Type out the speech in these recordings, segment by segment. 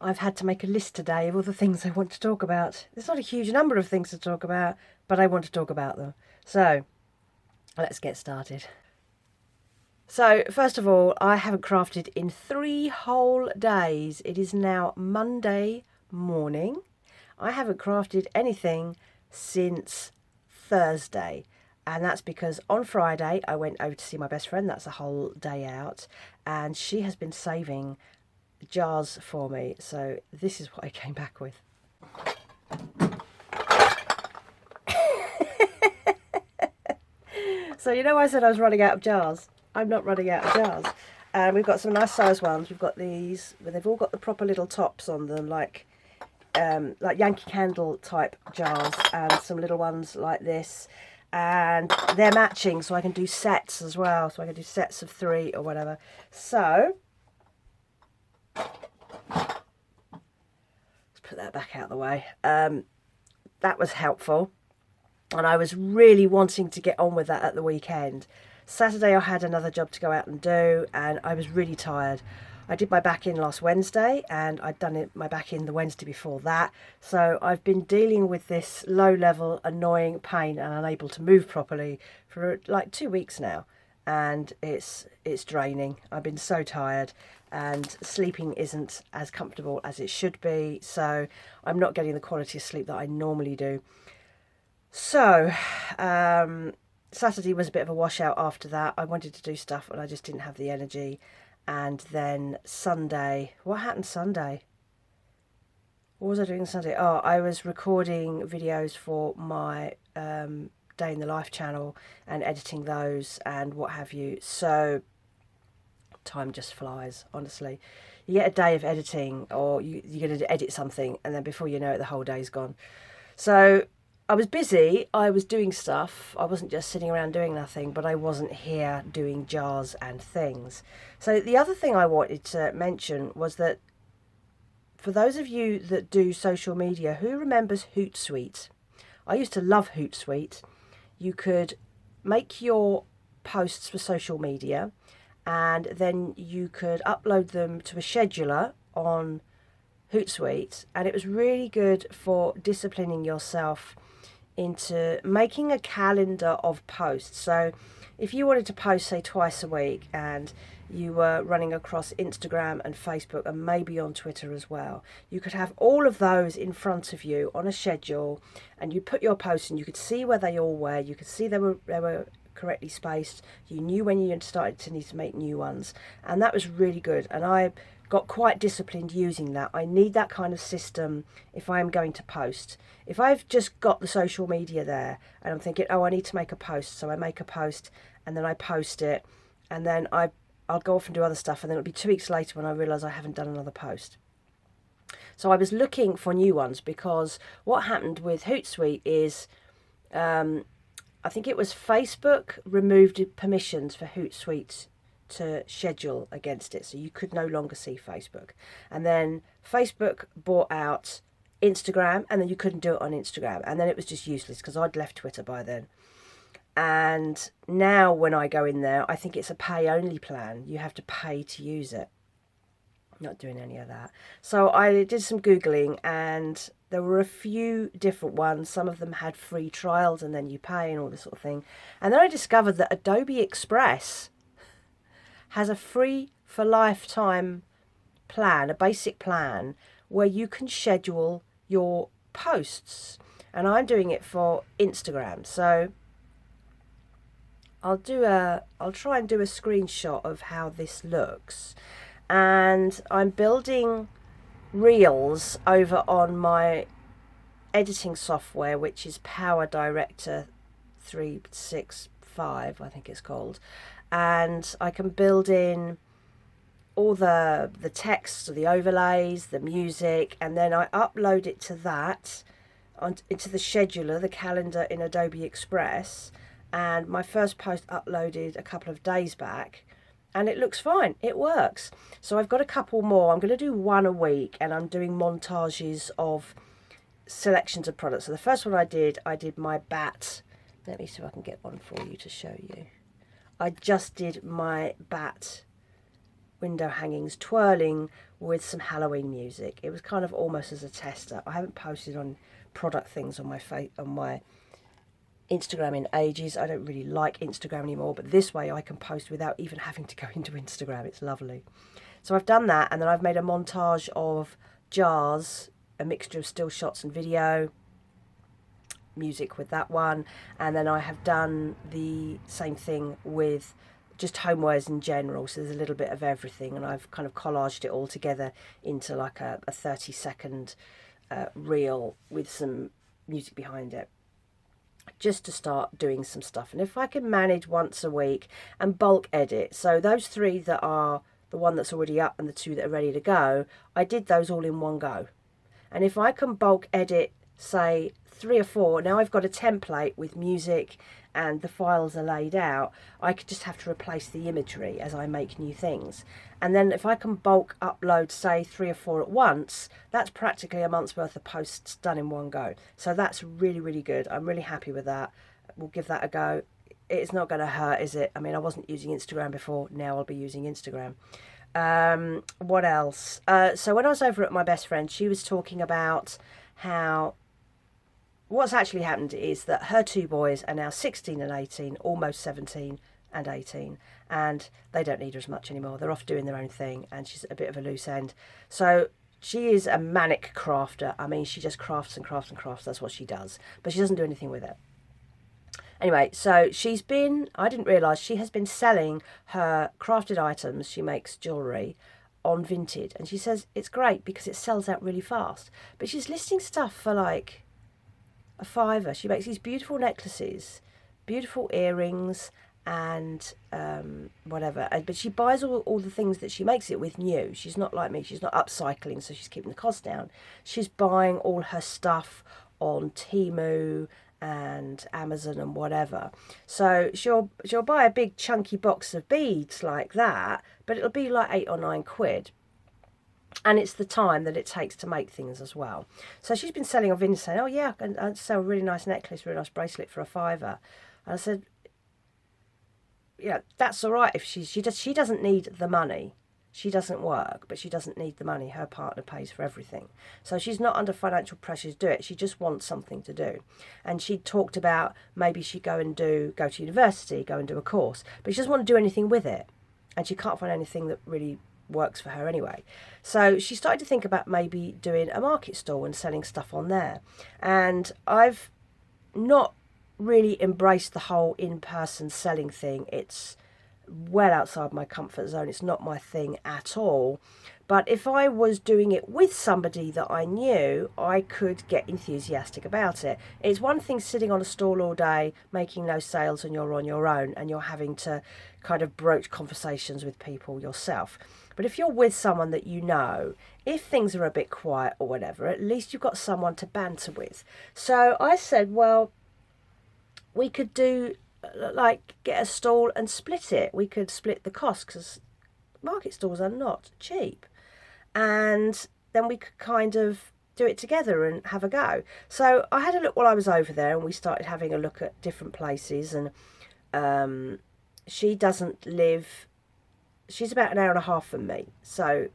I've had to make a list today of all the things I want to talk about. There's not a huge number of things to talk about, but I want to talk about them. So, let's get started. So, first of all, I haven't crafted in 3 whole days. It is now Monday morning. I haven't crafted anything since Thursday. And that's because on Friday I went over to see my best friend. That's a whole day out. And she has been saving jars for me. So this is what I came back with. So you know I said I was running out of jars. I'm not running out of jars. And we've got some nice size ones. We've got these, but they've all got the proper little tops on them, like Yankee Candle type jars, and some little ones like this. And they're matching, so I can do sets as well. So I can do sets of 3 or whatever. So let's put that back out of the way. That was helpful, and I was really wanting to get on with that at the weekend. Saturday I had another job to go out and do, and I was really tired. I did my back in last Wednesday, and I'd done my back in the Wednesday before that. So I've been dealing with this low-level, annoying pain and unable to move properly for like 2 weeks now. And it's draining. I've been so tired, and sleeping isn't as comfortable as it should be. So I'm not getting the quality of sleep that I normally do. So Saturday was a bit of a washout after that. I wanted to do stuff, and I just didn't have the energy. And then Sunday, what happened Sunday? What was I doing Sunday? Oh, I was recording videos for my Day in the Life channel and editing those and what have you. So time just flies, honestly. You get a day of editing, or you're going to edit something, and then before you know it, the whole day's gone. So I was busy, I was doing stuff. I wasn't just sitting around doing nothing, but I wasn't here doing jars and things. So the other thing I wanted to mention was that for those of you that do social media, who remembers Hootsuite? I used to love Hootsuite. You could make your posts for social media, and then you could upload them to a scheduler on Hootsuite, and it was really good for disciplining yourself into making a calendar of posts. So if you wanted to post, say, twice a week, and you were running across Instagram and Facebook and maybe on Twitter as well, you could have all of those in front of you on a schedule, and you put your posts and you could see where they all were. You could see they were correctly spaced. You knew when you started to need to make new ones, and that was really good. And I got quite disciplined using that. I need that kind of system if I am going to post. If I've just got the social media there and I'm thinking, oh, I need to make a post, so I make a post and then I post it, and then I'll go off and do other stuff, and then it'll be 2 weeks later when I realise I haven't done another post. So I was looking for new ones, because what happened with Hootsuite is I think it was Facebook removed permissions for Hootsuite to schedule against it, so you could no longer see Facebook. And then Facebook bought out Instagram, and then you couldn't do it on Instagram, and then it was just useless because I'd left Twitter by then. And now when I go in there, I think it's a pay only plan. You have to pay to use it. I'm not doing any of that. So I did some Googling, and there were a few different ones. Some of them had free trials and then you pay and all this sort of thing. And then I discovered that Adobe Express has a free for lifetime plan, a basic plan, where you can schedule your posts. And I'm doing it for Instagram. So I'll try and do a screenshot of how this looks. And I'm building reels over on my editing software, which is Power Director 365, I think it's called. And I can build in all the text, the overlays, the music, and then I upload it to that, into the scheduler, the calendar in Adobe Express. And my first post uploaded a couple of days back, and it looks fine. It works. So I've got a couple more. I'm going to do one a week, and I'm doing montages of selections of products. So the first one I did my bat. Let me see if I can get one for you to show you. I just did my bat window hangings twirling with some Halloween music. It was kind of almost as a tester. I haven't posted on product things on my Instagram in ages. I don't really like Instagram anymore, but this way I can post without even having to go into Instagram. It's lovely. So I've done that, and then I've made a montage of jars, a mixture of still shots and video, music with that one, and then I have done the same thing with just homewares in general, so there's a little bit of everything, and I've kind of collaged it all together into like a 30-second reel with some music behind it, just to start doing some stuff. And if I can manage once a week and bulk edit, so those 3 that are the one that's already up and the 2 that are ready to go, I did those all in one go. And if I can bulk edit, say 3 or 4, now I've got a template with music and the files are laid out, I could just have to replace the imagery as I make new things. And then if I can bulk upload, say 3 or 4 at once, that's practically a month's worth of posts done in one go. So that's really, really good. I'm really happy with that. We'll give that a go. It's not going to hurt, is it? I mean, I wasn't using Instagram before. Now I'll be using Instagram. What else? So when I was over at my best friend, she was talking about how what's actually happened is that her 2 boys are now 16 and 18, almost 17 and 18, and they don't need her as much anymore. They're off doing their own thing, and she's a bit of a loose end. So she is a manic crafter. I mean, she just crafts and crafts and crafts. That's what she does. But she doesn't do anything with it. Anyway, so I didn't realise, she has been selling her crafted items. She makes jewellery on Vinted, and she says it's great because it sells out really fast. But she's listing stuff for like a £5. She makes these beautiful necklaces, beautiful earrings, and whatever. But she buys all the things that she makes it with new. She's not like me. She's not upcycling, so she's keeping the cost down. She's buying all her stuff on Temu and Amazon and whatever. So she'll buy a big chunky box of beads like that, but it'll be like £8 or £9. And it's the time that it takes to make things as well. So she's been selling on Vinted, saying, oh yeah, I sell a really nice necklace, really nice bracelet for £5. And I said, yeah, that's all right if she doesn't need the money. She doesn't work, but she doesn't need the money. Her partner pays for everything. So she's not under financial pressure to do it. She just wants something to do. And she talked about maybe she'd go to university, go and do a course. But she doesn't want to do anything with it. And she can't find anything that really works for her anyway. So she started to think about maybe doing a market stall and selling stuff on there. And I've not really embraced the whole in-person selling thing. It's well outside my comfort zone. It's not my thing at all. But if I was doing it with somebody that I knew, I could get enthusiastic about it. It's one thing sitting on a stall all day, making no sales, and you're on your own and you're having to kind of broach conversations with people yourself. But if you're with someone that you know, if things are a bit quiet or whatever, at least you've got someone to banter with. So I said, well, we could do get a stall and split it. We could split the cost because market stalls are not cheap. And then we could kind of do it together and have a go. So I had a look while I was over there, and we started having a look at different places. And she doesn't live, she's about an hour and a half from me. So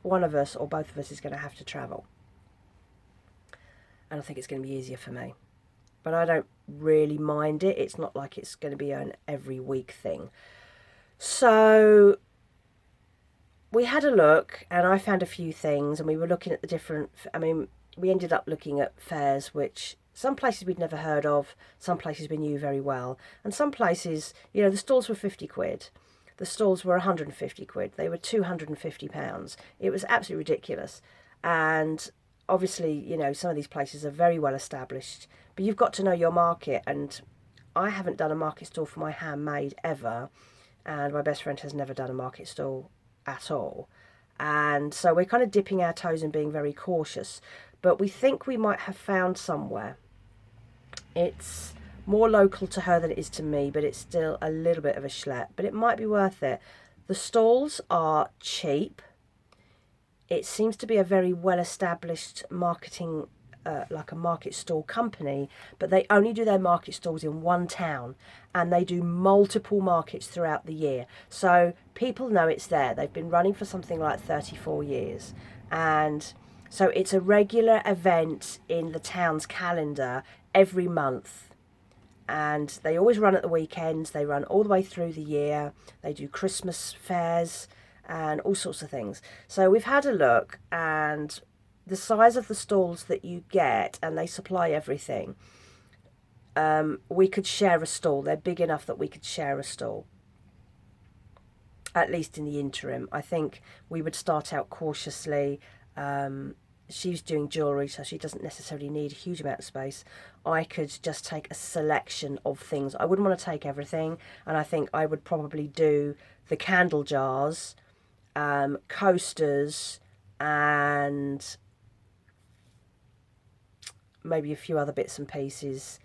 one of us or both of us is going to have to travel. And I think it's going to be easier for me. But I don't really mind it. It's not like it's going to be an every week thing. So we had a look, and I found a few things, and we were looking at the different, we ended up looking at fairs, which some places we'd never heard of, some places we knew very well, and some places, the stalls were £50. The stalls were £150. They were £250. It was absolutely ridiculous. And obviously, some of these places are very well established, but you've got to know your market. And I haven't done a market stall for my handmade ever, and my best friend has never done a market stall at all. And so we're kind of dipping our toes and being very cautious, but we think we might have found somewhere. It's more local to her than it is to me, but it's still a little bit of a schlep, but it might be worth it. The stalls are cheap. It seems to be a very well-established marketing like a market stall company, but they only do their market stalls in one town, and they do multiple markets throughout the year. So people know it's there. They've been running for something like 34 years, and so it's a regular event in the town's calendar every month. And they always run at the weekends. They run all the way through the year. They do Christmas fairs and all sorts of things. So we've had a look, and the size of the stalls that you get, and they supply everything. We could share a stall. They're big enough that we could share a stall, at least in the interim. I think we would start out cautiously. She's doing jewellery, so she doesn't necessarily need a huge amount of space. I could just take a selection of things. I wouldn't want to take everything, and I think I would probably do the candle jars, coasters, and maybe a few other bits and pieces.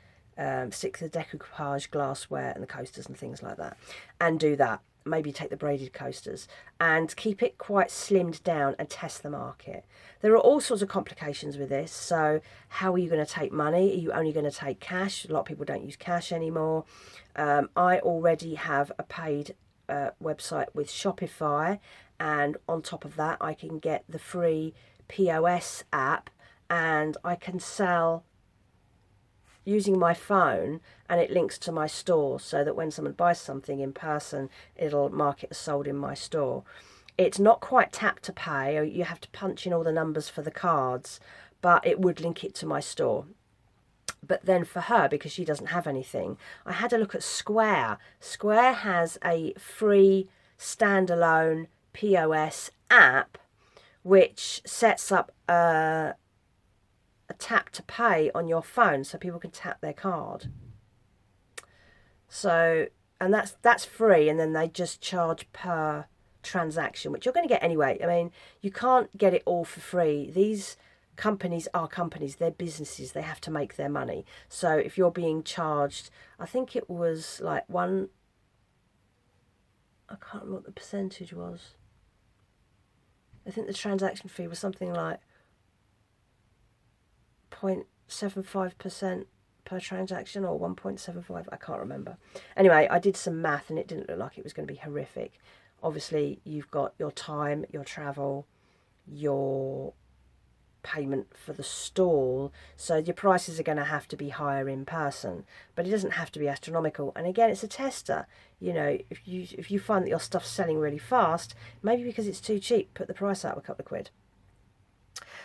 Stick the decoupage glassware and the coasters and things like that, and do that. Maybe take the braided coasters and keep it quite slimmed down and test the market. There are all sorts of complications with this. So how are you going to take money? Are you only going to take cash? A lot of people don't use cash anymore. I already have a paid website with Shopify, and on top of that I can get the free POS app, and I can sell using my phone, and it links to my store, so that when someone buys something in person, it'll mark it as sold in my store. It's not quite tap to pay, or you have to punch in all the numbers for the cards, but it would link it to my store. But then for her, because she doesn't have anything, I had a look at Square. Square has a free standalone POS app which sets up a tap to pay on your phone, so people can tap their card. So, and that's free, and then they just charge per transaction, which you're going to get anyway. I mean, you can't get it all for free. These companies are companies, they're businesses, they have to make their money. So if you're being charged, I think it was like I can't remember what the percentage was. I think the transaction fee was something like 0.75% per transaction, or 1.75, I can't remember. Anyway, I did some math and it didn't look like it was going to be horrific. Obviously, you've got your time, your travel, your payment for the stall, so your prices are going to have to be higher in person, but it doesn't have to be astronomical. And again, it's a tester. You know, if you find that your stuff's selling really fast, maybe because it's too cheap, put the price up a couple of quid.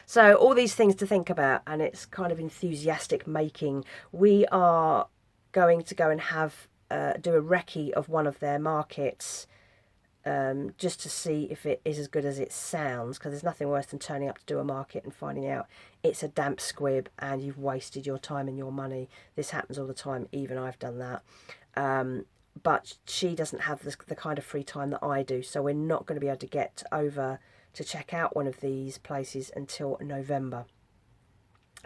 So all these things to think about, and it's kind of enthusiastic making. We are going to go and have do a recce of one of their markets, just to see if it is as good as it sounds, because there's nothing worse than turning up to do a market and finding out it's a damp squib and you've wasted your time and your money. This happens all the time, even I've done that. But she doesn't have the kind of free time that I do, so we're not going to be able to get over to check out one of these places until November,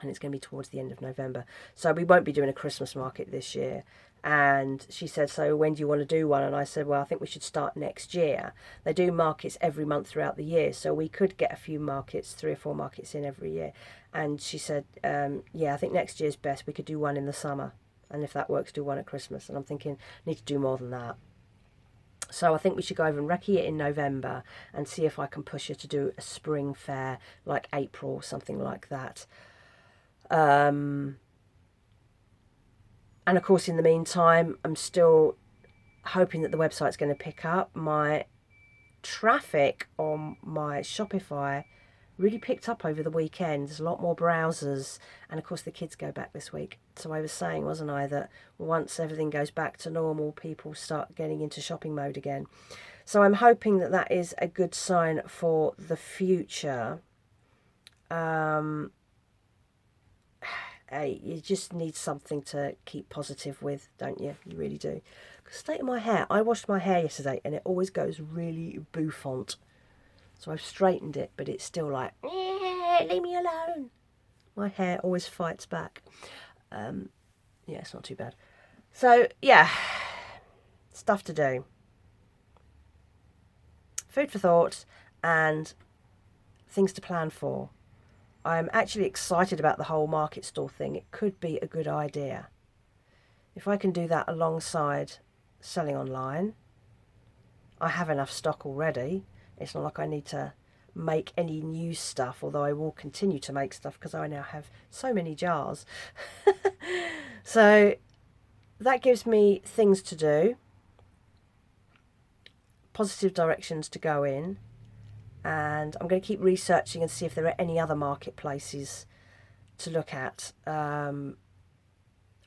and it's going to be towards the end of November, so we won't be doing a Christmas market this year. And she said, so when do you want to do one? And I said, well, I think we should start next year. They do markets every month throughout the year, so we could get a few markets, 3 or 4 markets in every year. And she said, yeah, I think next year's best. We could do one in the summer, and if that works, do one at Christmas. And I'm thinking, need to do more than that. So I think we should go over and recce it in November and see if I can push her to do a spring fair, like April, something like that. And of course, in the meantime, I'm still hoping that the website's going to pick up. My traffic on my Shopify really picked up over the weekend. There's a lot more browsers, and of course the kids go back this week. So I was saying, wasn't I, that once everything goes back to normal, people start getting into shopping mode again. So I'm hoping that that is a good sign for the future. Hey, you just need something to keep positive with, don't you? You really do. The state of my hair, I washed my hair yesterday and it always goes really bouffant. So I've straightened it, but it's still like, leave me alone. My hair always fights back. Yeah, it's not too bad. So, yeah, stuff to do. Food for thought and things to plan for. I'm actually excited about the whole market stall thing. It could be a good idea. If I can do that alongside selling online, I have enough stock already. It's not like I need to make any new stuff, although I will continue to make stuff because I now have so many jars. So that gives me things to do, positive directions to go in, and I'm going to keep researching and see if there are any other marketplaces to look at.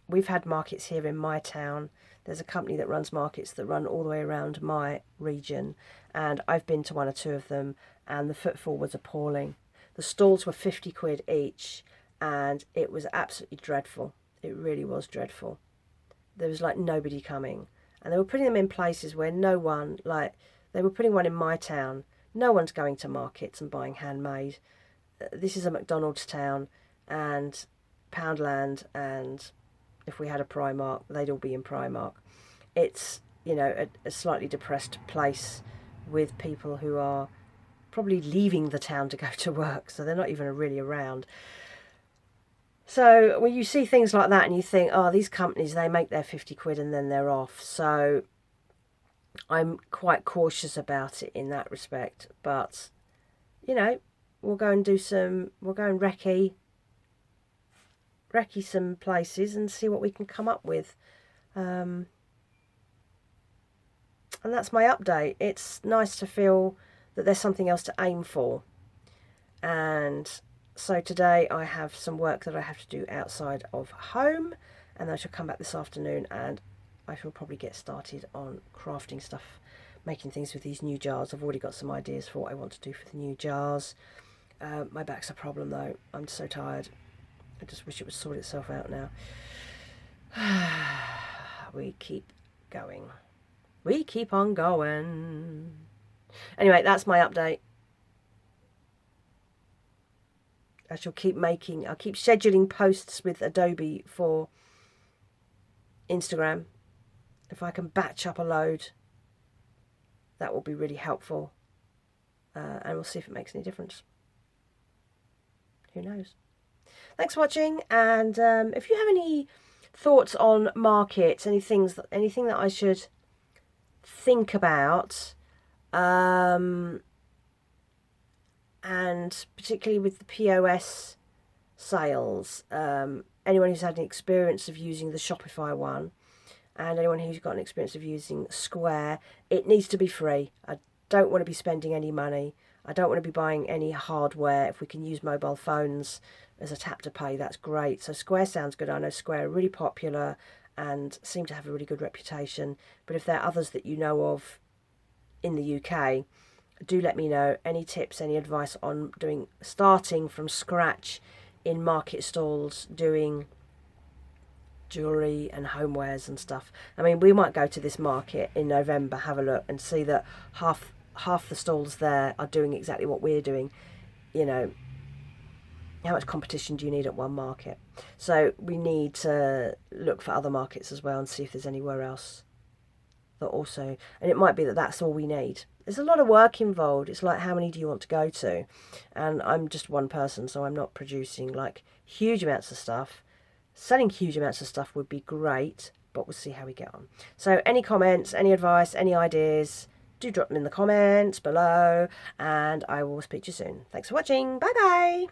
We've had markets here in my town. There's a company that runs markets that run all the way around my region, and I've been to one or two of them, and the footfall was appalling. The stalls were 50 quid each, and it was absolutely dreadful. It really was dreadful. There was like nobody coming, and they were putting them in places where no one, like they were putting one in my town. No one's going to markets and buying handmade. This is a McDonald's town, and Poundland, and if we had a Primark, they'd all be in Primark. It's, you know, a slightly depressed place with people who are probably leaving the town to go to work, so they're not even really around. So when you see things like that and you think, oh, these companies, they make their 50 quid and then they're off. So I'm quite cautious about it in that respect. But, you know, we'll go and recce some places and see what we can come up with. And that's my update. It's nice to feel that there's something else to aim for. And so today I have some work that I have to do outside of home, and I shall come back this afternoon and I shall probably get started on crafting stuff, making things with these new jars. I've already got some ideas for what I want to do for the new jars. My back's a problem though. I'm so tired. I just wish it would sort itself out now. We keep going. We keep on going. Anyway, that's my update. I'll keep scheduling posts with Adobe for Instagram. If I can batch up a load, that will be really helpful. And we'll see if it makes any difference. Who knows? Thanks for watching, and if you have any thoughts on markets, anything that I should think about, and particularly with the POS sales, anyone who's had an experience of using the Shopify one, and anyone who's got an experience of using Square, it needs to be free. I don't want to be spending any money. I don't want to be buying any hardware. If we can use mobile phones as a tap to pay, that's great. So Square sounds good. I know Square are really popular and seem to have a really good reputation. But if there are others that you know of in the UK, do let me know. Any tips, any advice on starting from scratch in market stalls, doing jewellery and homewares and stuff. I mean, we might go to this market in November, have a look and see that half the stalls there are doing exactly what we're doing. You know, how much competition do you need at one market? So we need to look for other markets as well and see if there's anywhere else that also, and it might be that that's all we need. There's a lot of work involved. It's like, how many do you want to go to? And I'm just one person, so I'm not producing like huge amounts of stuff. Selling huge amounts of stuff would be great, but we'll see how we get on. So any comments, any advice, any ideas, do drop them in the comments below, and I will speak to you soon. Thanks for watching. Bye bye.